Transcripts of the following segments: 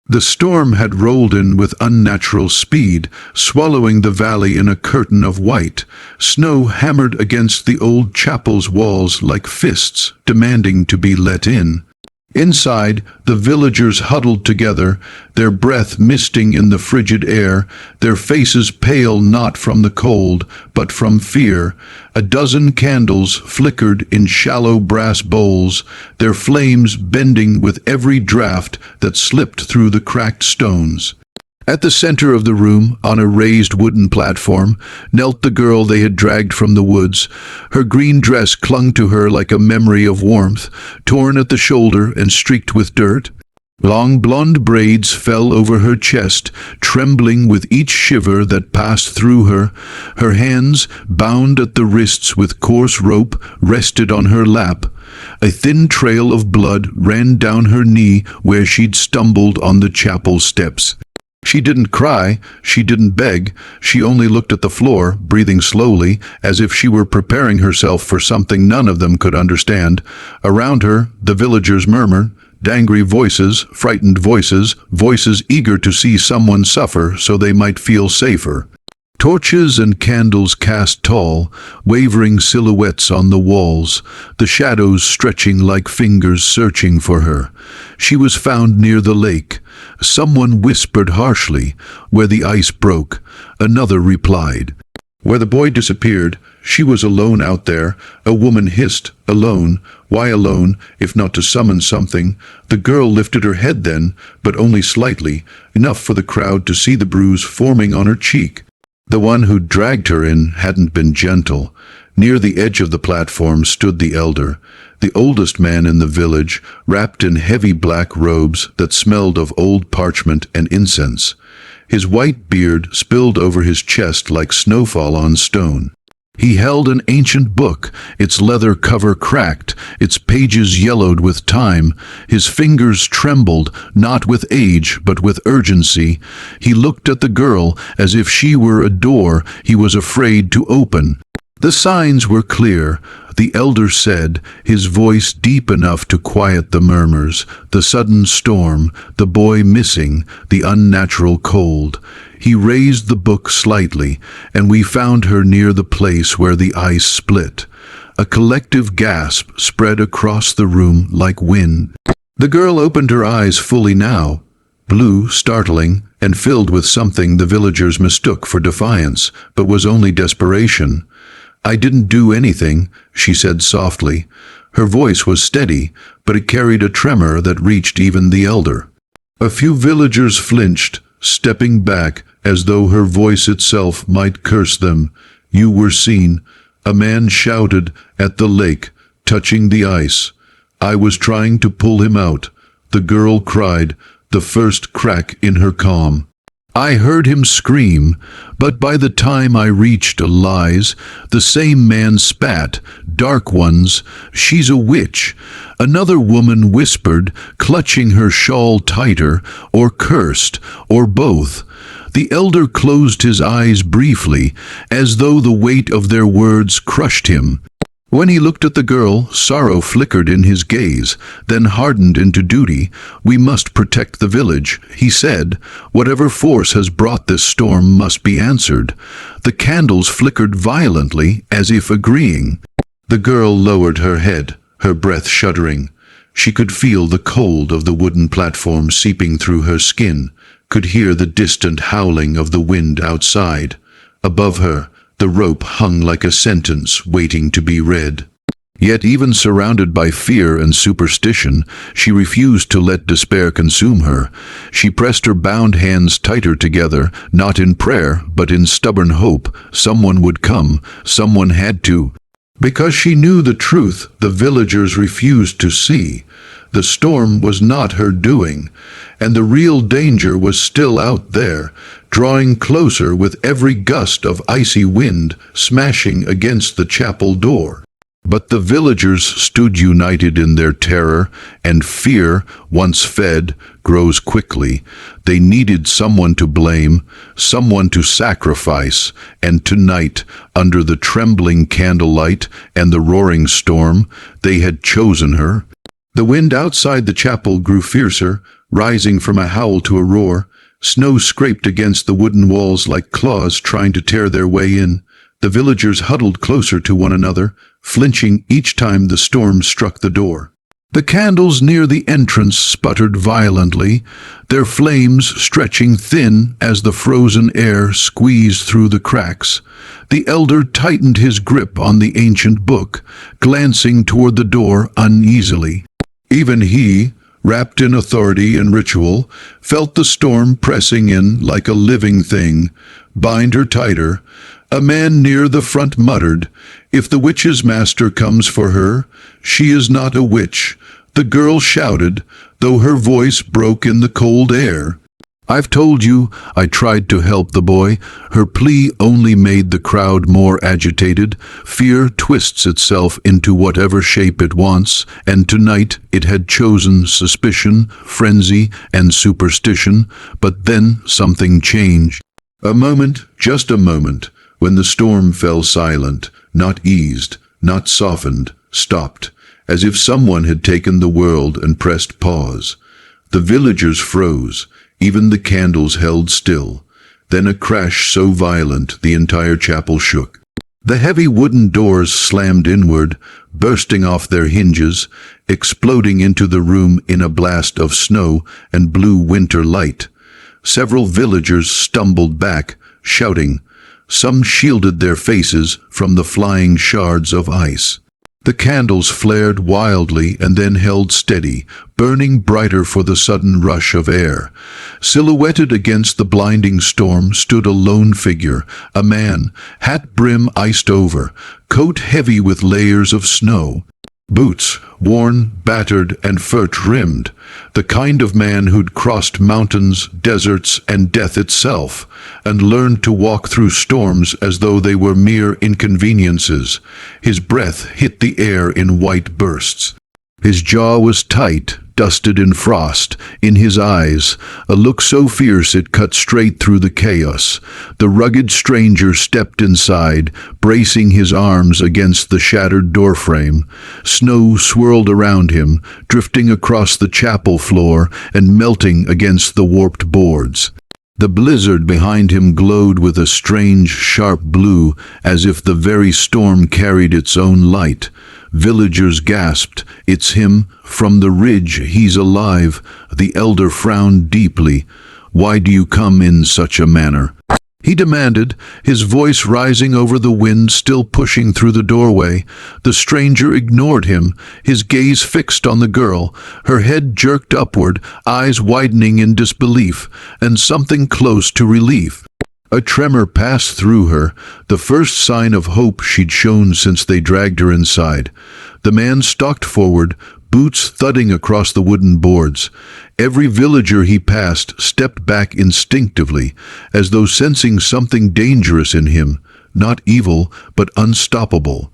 The storm had rolled in with unnatural speed, swallowing the valley in a curtain of white. Snow hammered against the old chapel's walls like fists, demanding to be let in. Inside, the villagers huddled together, their breath misting in the frigid air, their faces pale not from the cold, but from fear. A dozen candles flickered in shallow brass bowls, their flames bending with every draught that slipped through the cracked stones. At the center of the room, on a raised wooden platform, knelt the girl they had dragged from the woods. Her green dress clung to her like a memory of warmth, torn at the shoulder and streaked with dirt. Long blonde braids fell over her chest, trembling with each shiver that passed through her. Her hands, bound at the wrists with coarse rope, rested on her lap. A thin trail of blood ran down her knee where she'd stumbled on the chapel steps. She didn't cry, she didn't beg, she only looked at the floor, breathing slowly, as if she were preparing herself for something none of them could understand. Around her, the villagers murmured, angry voices, frightened voices, voices eager to see someone suffer so they might feel safer. Torches and candles cast tall, wavering silhouettes on the walls, the shadows stretching like fingers searching for her. She was found near the lake. Someone whispered harshly, where the ice broke. Another replied. Where the boy disappeared, she was alone out there. A woman hissed, alone. Why alone, if not to summon something? The girl lifted her head then, but only slightly, enough for the crowd to see the bruise forming on her cheek. The one who dragged her in hadn't been gentle. Near the edge of the platform stood the elder, the oldest man in the village, wrapped in heavy black robes that smelled of old parchment and incense. His white beard spilled over his chest like snowfall on stone. He held an ancient book, its leather cover cracked, its pages yellowed with time. His fingers trembled, not with age, but with urgency. He looked at the girl as if she were a door he was afraid to open. The signs were clear. The elder said, his voice deep enough to quiet the murmurs, the sudden storm, the boy missing, the unnatural cold. He raised the book slightly, and we found her near the place where the ice split. A collective gasp spread across the room like wind. The girl opened her eyes fully now, blue, startling, and filled with something the villagers mistook for defiance, but was only desperation. "I didn't do anything," she said softly. Her voice was steady, but it carried a tremor that reached even the elder. A few villagers flinched, stepping back, as though her voice itself might curse them. "You were seen," a man shouted, "at the lake, touching the ice. I was trying to pull him out," the girl cried, the first crack in her calm. "I heard him scream, but by the time I reached Elias, the same man spat, 'Dark ones, she's a witch.'" Another woman whispered, clutching her shawl tighter, or cursed, or both. The elder closed his eyes briefly, as though the weight of their words crushed him. When he looked at the girl, sorrow flickered in his gaze, then hardened into duty. "We must protect the village," he said. "Whatever force has brought this storm must be answered." The candles flickered violently, as if agreeing. The girl lowered her head, her breath shuddering. She could feel the cold of the wooden platform seeping through her skin, could hear the distant howling of the wind outside. Above her, the rope hung like a sentence waiting to be read. Yet even surrounded by fear and superstition, she refused to let despair consume her. She pressed her bound hands tighter together, not in prayer, but in stubborn hope. Someone would come, someone had to. Because she knew the truth the villagers refused to see. The storm was not her doing, and the real danger was still out there, drawing closer with every gust of icy wind smashing against the chapel door. But the villagers stood united in their terror, and fear, once fed, grows quickly. They needed someone to blame, someone to sacrifice, and tonight, under the trembling candlelight and the roaring storm, they had chosen her. The wind outside the chapel grew fiercer, rising from a howl to a roar. Snow scraped against the wooden walls like claws trying to tear their way in. The villagers huddled closer to one another, flinching each time the storm struck the door. The candles near the entrance sputtered violently, their flames stretching thin as the frozen air squeezed through the cracks. The elder tightened his grip on the ancient book, glancing toward the door uneasily. Even he, wrapped in authority and ritual, felt the storm pressing in like a living thing. "Bind her tighter." A man near the front muttered, "If the witch's master comes for her, she is not a witch." The girl shouted, though her voice broke in the cold air. "I've told you," I tried to help the boy. Her plea only made the crowd more agitated. Fear twists itself into whatever shape it wants, and tonight it had chosen suspicion, frenzy, and superstition. But then something changed. A moment, just a moment, when the storm fell silent, not eased, not softened, stopped, as if someone had taken the world and pressed pause. The villagers froze, even the candles held still. Then a crash so violent the entire chapel shook. The heavy wooden doors slammed inward, bursting off their hinges, exploding into the room in a blast of snow and blue winter light. Several villagers stumbled back, shouting. Some shielded their faces from the flying shards of ice. The candles flared wildly and then held steady, burning brighter for the sudden rush of air. Silhouetted against the blinding storm stood a lone figure, a man, hat brim iced over, coat heavy with layers of snow. Boots, worn, battered, and fur-trimmed, the kind of man who'd crossed mountains, deserts, and death itself, and learned to walk through storms as though they were mere inconveniences. His breath hit the air in white bursts. His jaw was tight, dusted in frost. In his eyes, a look so fierce it cut straight through the chaos. The rugged stranger stepped inside, bracing his arms against the shattered doorframe. Snow swirled around him, drifting across the chapel floor and melting against the warped boards. The blizzard behind him glowed with a strange, sharp blue, as if the very storm carried its own light. Villagers gasped, "It's him! From the ridge, he's alive!" The elder frowned deeply. "Why do you come in such a manner?" he demanded, his voice rising over the wind still pushing through the doorway. The stranger ignored him, his gaze fixed on the girl, her head jerked upward, eyes widening in disbelief, and something close to relief. A tremor passed through her, the first sign of hope she'd shown since they dragged her inside. The man stalked forward, boots thudding across the wooden boards. Every villager he passed stepped back instinctively, as though sensing something dangerous in him, not evil, but unstoppable.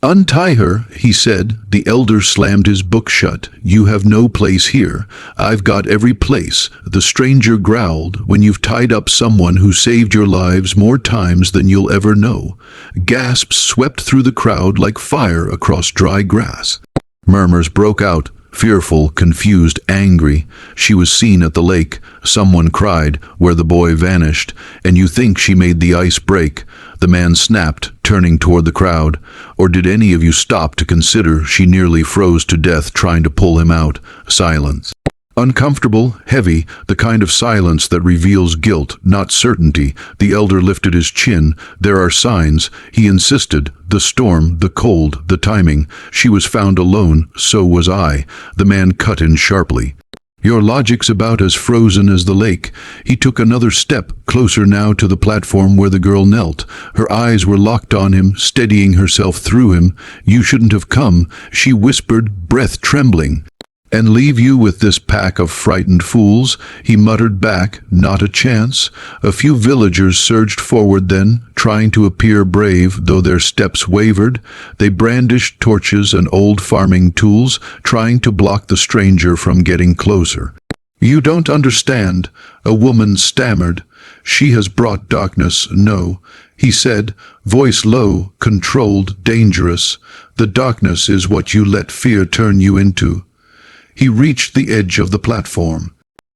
"Untie her," he said. The elder slammed his book shut. "You have no place here. I've got every place." The stranger growled, "When you've tied up someone who saved your lives more times than you'll ever know." Gasps swept through the crowd like fire across dry grass. Murmurs broke out, fearful, confused, angry. "She was seen at the lake," someone cried, "where the boy vanished. And you think she made the ice break?" The man snapped, turning toward the crowd. "Or did any of you stop to consider she nearly froze to death trying to pull him out?" Silence. Uncomfortable, heavy, the kind of silence that reveals guilt, not certainty. The elder lifted his chin. "There are signs," he insisted. "The storm, the cold, the timing. She was found alone, so was I." The man cut in sharply. "Your logic's about as frozen as the lake." He took another step, closer now to the platform where the girl knelt. Her eyes were locked on him, steadying herself through him. "You shouldn't have come," she whispered, breath trembling. "And leave you with this pack of frightened fools," he muttered back. "Not a chance." A few villagers surged forward then, trying to appear brave, though their steps wavered. They brandished torches and old farming tools, trying to block the stranger from getting closer. "You don't understand," a woman stammered. "She has brought darkness." "No," he said, voice low, controlled, dangerous. "The darkness is what you let fear turn you into." He reached the edge of the platform.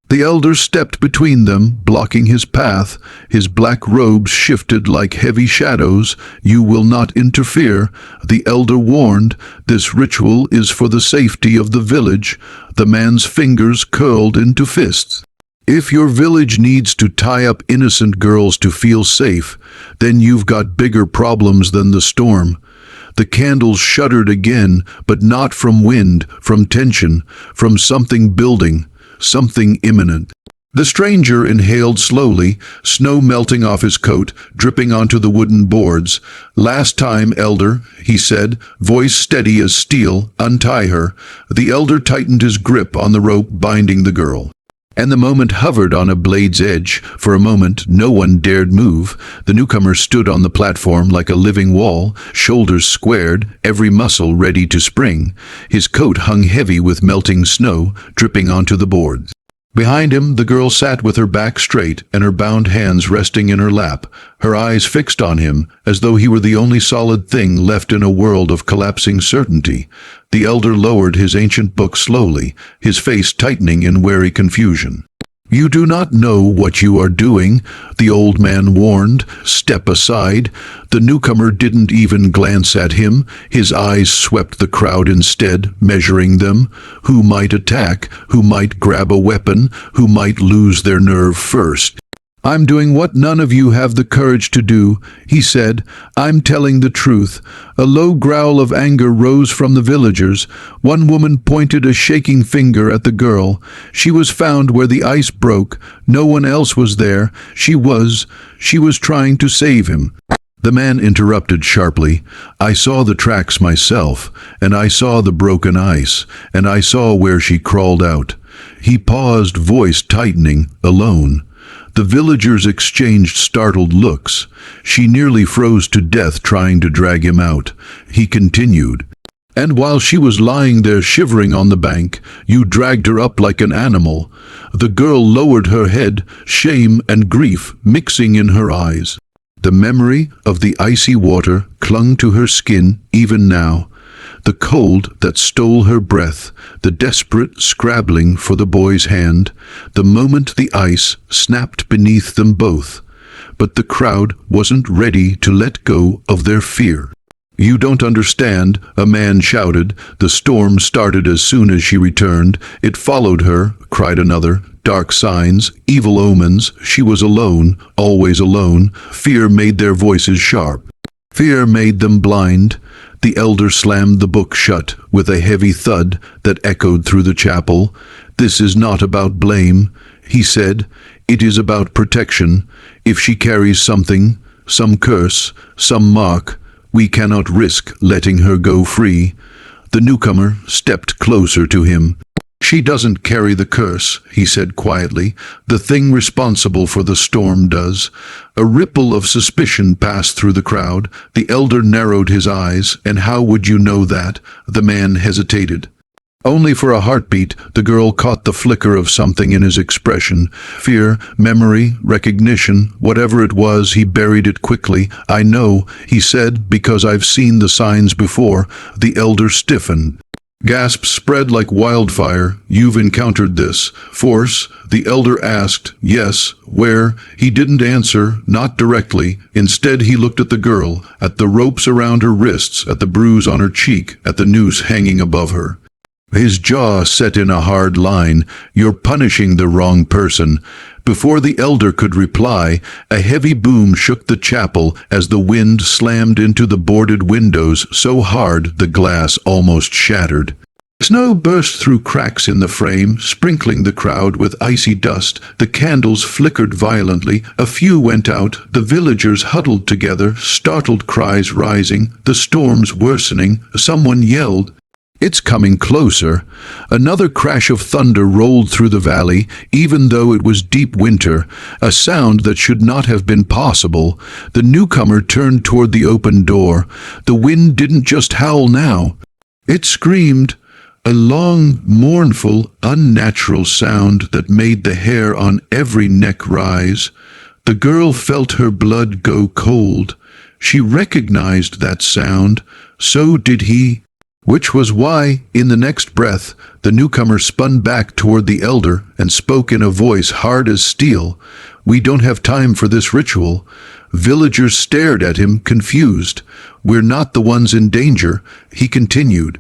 The elder stepped between them, blocking his path. His black robes shifted like heavy shadows. "You will not interfere," the elder warned. "This ritual is for the safety of the village." The man's fingers curled into fists. "If your village needs to tie up innocent girls to feel safe, then you've got bigger problems than the storm." The candles shuddered again, but not from wind, from tension, from something building. Something imminent. The stranger inhaled slowly, snow melting off his coat, dripping onto the wooden boards. "Last time, elder," he said, voice steady as steel, "untie her." The elder tightened his grip on the rope binding the girl. And the moment hovered on a blade's edge. For a moment, no one dared move. The newcomer stood on the platform like a living wall, shoulders squared, every muscle ready to spring. His coat hung heavy with melting snow, dripping onto the boards. Behind him, the girl sat with her back straight and her bound hands resting in her lap, her eyes fixed on him, as though he were the only solid thing left in a world of collapsing certainty. The elder lowered his ancient book slowly, his face tightening in wary confusion. "You do not know what you are doing," the old man warned. "Step aside." The newcomer didn't even glance at him. His eyes swept the crowd instead, measuring them. Who might attack? Who might grab a weapon? Who might lose their nerve first? "I'm doing what none of you have the courage to do," he said. "I'm telling the truth." A low growl of anger rose from the villagers. One woman pointed a shaking finger at the girl. "She was found where the ice broke. No one else was there. She was trying to save him." The man interrupted sharply. "I saw the tracks myself, and I saw the broken ice, and I saw where she crawled out." He paused, voice tightening. "Alone." The villagers exchanged startled looks. "She nearly froze to death trying to drag him out." He continued. "And while she was lying there shivering on the bank, you dragged her up like an animal." The girl lowered her head, shame and grief mixing in her eyes. The memory of the icy water clung to her skin even now. The cold that stole her breath, the desperate scrabbling for the boy's hand, the moment the ice snapped beneath them both. But the crowd wasn't ready to let go of their fear. "You don't understand," a man shouted. "The storm started as soon as she returned. It followed her," cried another. "Dark signs, evil omens. She was alone, always alone." Fear made their voices sharp. Fear made them blind. The elder slammed the book shut with a heavy thud that echoed through the chapel. "This is not about blame," he said. "It is about protection. If she carries something, some curse, some mark, we cannot risk letting her go free." The newcomer stepped closer to him. "She doesn't carry the curse," he said quietly. "The thing responsible for the storm does." A ripple of suspicion passed through the crowd. The elder narrowed his eyes. "And how would you know that?" The man hesitated. Only for a heartbeat, the girl caught the flicker of something in his expression. Fear, memory, recognition, whatever it was, he buried it quickly. "I know," he said, "because I've seen the signs before." The elder stiffened. Gasps spread like wildfire. "You've encountered this force?" the elder asked. "Yes." "Where?" He didn't answer, not directly. Instead, he looked at the girl, at the ropes around her wrists, at the bruise on her cheek, at the noose hanging above her. His jaw set in a hard line. "You're punishing the wrong person." Before the elder could reply, a heavy boom shook the chapel as the wind slammed into the boarded windows so hard the glass almost shattered. Snow burst through cracks in the frame, sprinkling the crowd with icy dust. The candles flickered violently. A few went out. The villagers huddled together, startled cries rising, the storms worsening. Someone yelled, "It's coming closer." Another crash of thunder rolled through the valley, even though it was deep winter, a sound that should not have been possible. The newcomer turned toward the open door. The wind didn't just howl now. It screamed, a long, mournful, unnatural sound that made the hair on every neck rise. The girl felt her blood go cold. She recognized that sound. So did he. Which was why, in the next breath, the newcomer spun back toward the elder and spoke in a voice hard as steel. "We don't have time for this ritual." Villagers stared at him, confused. "We're not the ones in danger," he continued.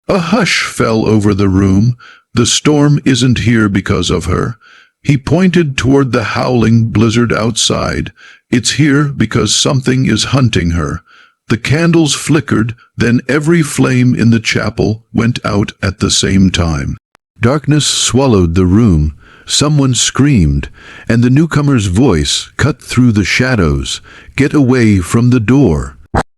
A hush fell over the room. "The storm isn't here because of her." He pointed toward the howling blizzard outside. "It's here because something is hunting her." The candles flickered, then every flame in the chapel went out at the same time. Darkness swallowed the room. Someone screamed, and the newcomer's voice cut through the shadows. "Get away from the door."